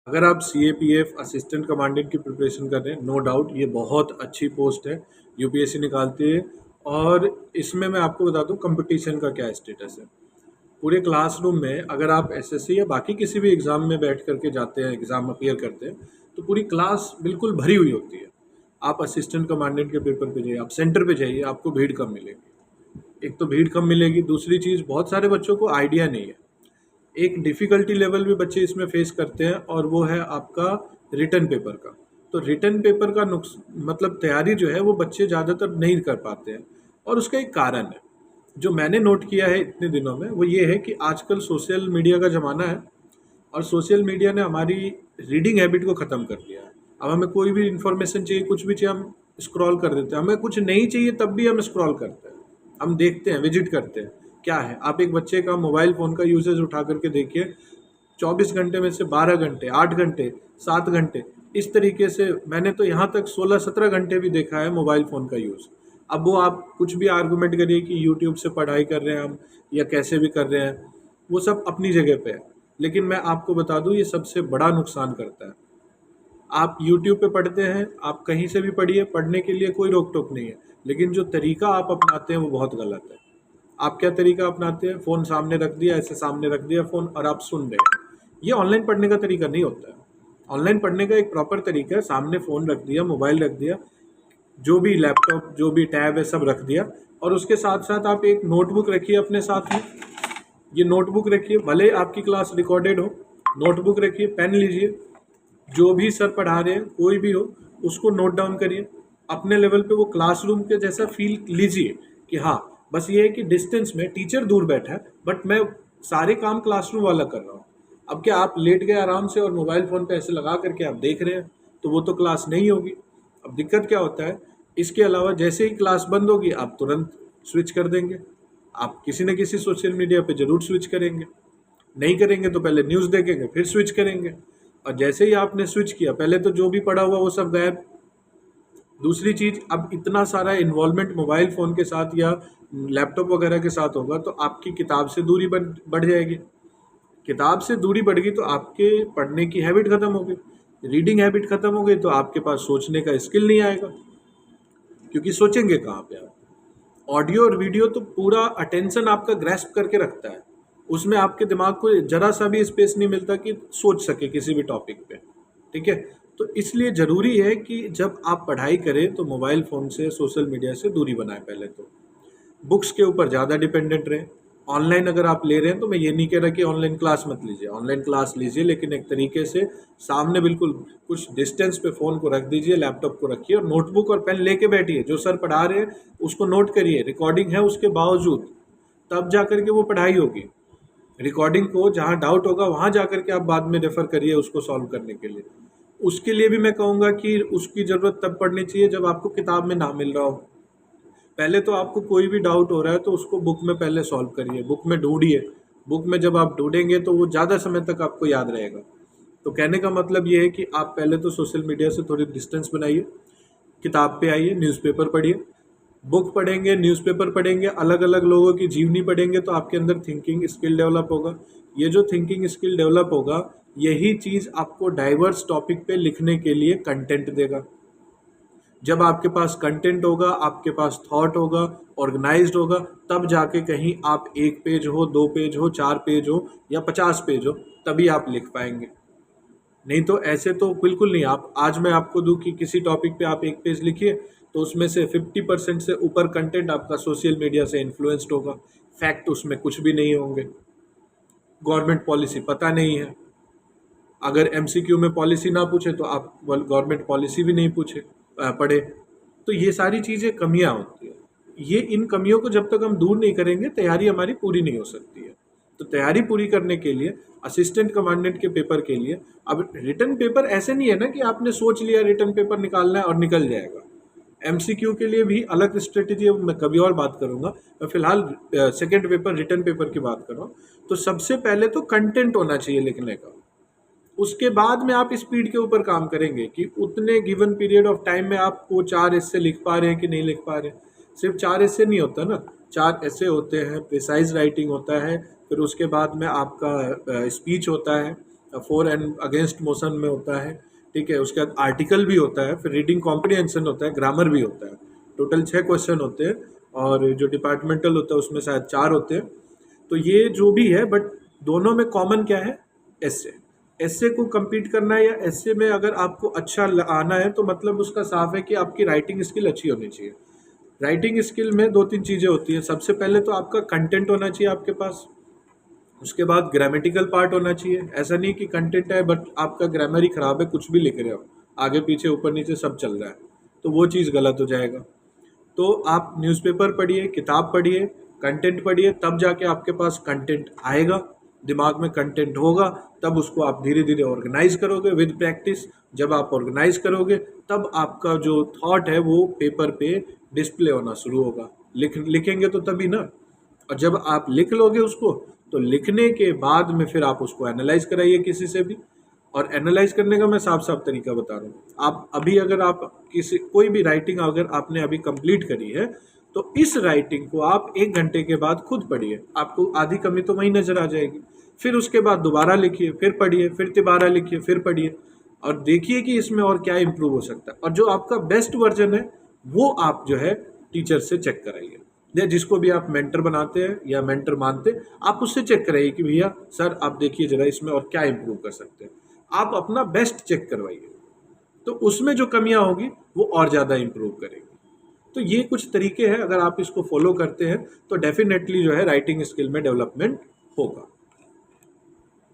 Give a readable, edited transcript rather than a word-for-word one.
अगर आप CAPF assistant commandant की प्रिपरेशन कर रहे हैं, नो डाउट ये बहुत अच्छी पोस्ट है, यूपीएससी निकालती है। और इसमें मैं आपको बता दूं कंपटीशन का क्या स्टेटस है। पूरे क्लासरूम में अगर आप एसएससी या बाकी किसी भी एग्ज़ाम में बैठ करके जाते हैं, एग्ज़ाम अपीयर करते हैं, तो पूरी क्लास बिल्कुल भरी हुई होती है। आप असिस्टेंट कमांडेंट के पेपर पे जाइए, आप सेंटर पे जाइए, आपको भीड़ कम मिलेगी। एक तो भीड़ कम मिलेगी, दूसरी चीज़ बहुत सारे बच्चों को आइडिया नहीं है। एक डिफ़िकल्टी लेवल भी बच्चे इसमें फेस करते हैं और वो है आपका रिटन पेपर का। तो रिटन पेपर का नुक्स मतलब तैयारी जो है वो बच्चे ज़्यादातर नहीं कर पाते हैं, और उसका एक कारण है जो मैंने नोट किया है इतने दिनों में, वो ये है कि आजकल सोशल मीडिया का ज़माना है और सोशल मीडिया ने हमारी रीडिंग हैबिट को ख़त्म कर दिया है। अब हमें कोई भी इन्फॉर्मेशन चाहिए, कुछ भी चाहिए, हम स्क्रॉल कर देते हैं। हमें कुछ नहीं चाहिए तब भी हम स्क्रॉल करते हैं, हम देखते हैं, विजिट करते हैं। क्या है, आप एक बच्चे का मोबाइल फ़ोन का यूसेज उठा करके देखिए, 24 घंटे में से 12 घंटे, 8 घंटे, 7 घंटे, इस तरीके से मैंने तो यहाँ तक 16-17 घंटे भी देखा है मोबाइल फ़ोन का यूज़। अब वो आप कुछ भी आर्गूमेंट करिए कि यूट्यूब से पढ़ाई कर रहे हैं हम या कैसे भी कर रहे हैं, वो सब अपनी जगह पे है। लेकिन मैं आपको बता दूं ये सबसे बड़ा नुकसान करता है। आप यूट्यूब पे पढ़ते हैं, आप कहीं से भी पढ़िए, पढ़ने के लिए कोई रोक टोक नहीं है, लेकिन जो तरीका आप अपनाते हैं वो बहुत गलत है। आप क्या तरीका अपनाते हैं? फ़ोन सामने रख दिया, ऐसे सामने रख दिया फ़ोन और आप सुन रहे हैं। ये ऑनलाइन पढ़ने का तरीका नहीं होता है। ऑनलाइन पढ़ने का एक प्रॉपर तरीका है, सामने फ़ोन रख दिया, मोबाइल रख दिया, जो भी लैपटॉप, जो भी टैब है सब रख दिया, और उसके साथ साथ आप एक नोटबुक रखिए अपने साथ में। ये नोटबुक रखिए, भले आपकी क्लास रिकॉर्डेड हो, नोटबुक रखिए, पेन लीजिए, जो भी सर पढ़ा रहे हैं कोई भी हो उसको नोट डाउन करिए। अपने लेवल पे वो क्लासरूम के जैसा फील लीजिए कि हाँ, बस ये है कि डिस्टेंस में टीचर दूर बैठा है बट मैं सारे काम क्लासरूम वाला कर रहा हूँ। अब क्या आप लेट गए आराम से और मोबाइल फ़ोन पे ऐसे लगा करके आप देख रहे हैं, तो वो तो क्लास नहीं होगी। अब दिक्कत क्या होता है, इसके अलावा जैसे ही क्लास बंद होगी आप तुरंत स्विच कर देंगे। आप किसी न किसी सोशल मीडिया पे ज़रूर स्विच करेंगे, नहीं करेंगे तो पहले न्यूज़ देखेंगे फिर स्विच करेंगे, और जैसे ही आपने स्विच किया पहले तो जो भी पड़ा हुआ वो सब गायब। दूसरी चीज़, अब इतना सारा इन्वॉल्वमेंट मोबाइल फ़ोन के साथ या लैपटॉप वगैरह के साथ होगा तो आपकी किताब से दूरी बढ़ जाएगी। किताब से दूरी बढ़ गई तो आपके पढ़ने की हैबिट ख़त्म हो गई, रीडिंग हैबिट ख़त्म हो गई, तो आपके पास सोचने का स्किल नहीं आएगा, क्योंकि सोचेंगे कहाँ पे आप। ऑडियो और वीडियो तो पूरा अटेंशन आपका ग्रैस्प करके रखता है, उसमें आपके दिमाग को जरा सा भी स्पेस नहीं मिलता कि सोच सके किसी भी टॉपिक पे। ठीक है, तो इसलिए ज़रूरी है कि जब आप पढ़ाई करें तो मोबाइल फ़ोन से, सोशल मीडिया से दूरी बनाएं। पहले तो बुक्स के ऊपर ज़्यादा डिपेंडेंट रहें। ऑनलाइन अगर आप ले रहे हैं तो मैं ये नहीं कह रहा कि ऑनलाइन क्लास मत लीजिए, ऑनलाइन क्लास लीजिए, लेकिन एक तरीके से सामने बिल्कुल कुछ डिस्टेंस पे फ़ोन को रख दीजिए, लैपटॉप को रखिए और नोटबुक और पेन लेके बैठिए। जो सर पढ़ा रहे हैं उसको नोट करिए, रिकॉर्डिंग है उसके बावजूद, तब जा कर के वो पढ़ाई होगी। रिकॉर्डिंग को जहाँ डाउट होगा वहाँ जा कर के आप बाद में रेफ़र करिए उसको सॉल्व करने के लिए। उसके लिए भी मैं कहूँगा कि उसकी ज़रूरत तब पड़नी चाहिए जब आपको किताब में ना मिल रहा हो। पहले तो आपको कोई भी डाउट हो रहा है तो उसको बुक में पहले सॉल्व करिए, बुक में ढूंढिए। बुक में जब आप ढूंढेंगे तो वो ज़्यादा समय तक आपको याद रहेगा। तो कहने का मतलब ये है कि आप पहले तो सोशल मीडिया से थोड़ी डिस्टेंस बनाइए, किताब पे आइए, न्यूज़पेपर पढ़िए। बुक पढ़ेंगे, न्यूज़पेपर पढ़ेंगे, अलग अलग लोगों की जीवनी पढ़ेंगे तो आपके अंदर थिंकिंग स्किल डेवलप होगा। ये जो थिंकिंग स्किल डेवलप होगा, यही चीज़ आपको डाइवर्स टॉपिक पे लिखने के लिए कंटेंट देगा। जब आपके पास कंटेंट होगा, आपके पास थॉट होगा, ऑर्गेनाइज्ड होगा, तब जाके कहीं आप 1 पेज हो, 2 पेज हो, 4 पेज हो या 50 पेज हो, तभी आप लिख पाएंगे। नहीं तो ऐसे तो बिल्कुल नहीं। आप आज मैं आपको दूं कि किसी टॉपिक पे आप 1 पेज लिखिए तो उसमें से 50% से ऊपर कंटेंट आपका सोशल मीडिया से इन्फ्लुएंस्ड होगा, फैक्ट उसमें कुछ भी नहीं होंगे, गवर्नमेंट पॉलिसी पता नहीं है। अगर एमसीक्यू में पॉलिसी ना पूछे तो आप गवर्नमेंट पॉलिसी भी नहीं पढ़े। तो ये सारी चीज़ें कमियां होती है। ये इन कमियों को जब तक हम दूर नहीं करेंगे तैयारी हमारी पूरी नहीं हो सकती है। तो तैयारी पूरी करने के लिए असिस्टेंट कमांडेंट के पेपर के लिए, अब रिटन पेपर ऐसे नहीं है ना कि आपने सोच लिया रिटन पेपर निकालना है और निकल जाएगा। एमसीक्यू के लिए भी अलग स्ट्रेटेजी है, मैं कभी और बात करूंगा। मैं फिलहाल सेकेंड पेपर, रिटन पेपर की बात कर रहा हूँ। तो सबसे पहले तो कंटेंट होना चाहिए लिखने का, उसके बाद में आप स्पीड के ऊपर काम करेंगे कि उतने गिवन पीरियड ऑफ टाइम में आप वो 4 ऐसे लिख पा रहे हैं कि नहीं लिख पा रहे। सिर्फ 4 ऐसे नहीं होता ना, 4 ऐसे होते हैं, प्रिसाइज राइटिंग होता है, फिर उसके बाद में आपका स्पीच होता है, फॉर एंड अगेंस्ट मोशन में होता है, ठीक है। उसके बाद आर्टिकल भी होता है, फिर रीडिंग कॉम्प्रिहेंशन होता है, ग्रामर भी होता है। टोटल 6 क्वेश्चन होते हैं, और जो डिपार्टमेंटल होता है उसमें शायद 4 होते हैं। तो ये जो भी है, बट दोनों में कॉमन क्या है? एस्से। एस्से को compete करना है, या एस्से में अगर आपको अच्छा आना है तो मतलब उसका साफ है कि आपकी राइटिंग स्किल अच्छी होनी चाहिए। राइटिंग स्किल में 2-3 चीज़ें होती हैं। सबसे पहले तो आपका कंटेंट होना चाहिए आपके पास, उसके बाद ग्रामेटिकल पार्ट होना चाहिए। ऐसा नहीं कि कंटेंट है बट आपका ग्रामर ही खराब है, कुछ भी लिख रहे हो, आगे पीछे ऊपर नीचे सब चल रहा है, तो वो चीज़ गलत हो जाएगा। तो आप न्यूज़पेपर पढ़िए, किताब पढ़िए, कंटेंट पढ़िए, तब जाके आपके पास कंटेंट आएगा, दिमाग में कंटेंट होगा, तब उसको आप धीरे धीरे ऑर्गेनाइज करोगे विद प्रैक्टिस। जब आप ऑर्गेनाइज करोगे तब आपका जो थॉट है वो पेपर पे डिस्प्ले होना शुरू होगा। लिखेंगे तो तभी ना। और जब आप लिख लोगे उसको, तो लिखने के बाद में फिर आप उसको एनालाइज कराइए किसी से भी। और एनालाइज करने का मैं साफ साफ तरीका बता रहा हूँ। आप अभी अगर आप किसी कोई भी राइटिंग अगर आपने अभी कंप्लीट करी है, तो इस राइटिंग को आप 1 घंटे के बाद खुद पढ़िए, आपको आधी कमी तो वहीं नजर आ जाएगी। फिर उसके बाद दोबारा लिखिए, फिर पढ़िए, फिर दोबारा लिखिए, फिर पढ़िए, और देखिए कि इसमें और क्या इम्प्रूव हो सकता है। और जो आपका बेस्ट वर्जन है वो आप जो है टीचर से चेक कराइए, या जिसको भी आप मेंटर बनाते हैं या मेंटर मानते हैं, आप उससे चेक कराइए कि भैया सर आप देखिए जरा इसमें और क्या इम्प्रूव कर सकते हैं। आप अपना बेस्ट चेक करवाइए, तो उसमें जो कमियां होगी वो और ज़्यादा इम्प्रूव करेगी। तो ये कुछ तरीके हैं, अगर आप इसको फॉलो करते हैं तो डेफिनेटली जो है राइटिंग स्किल में डेवलपमेंट होगा।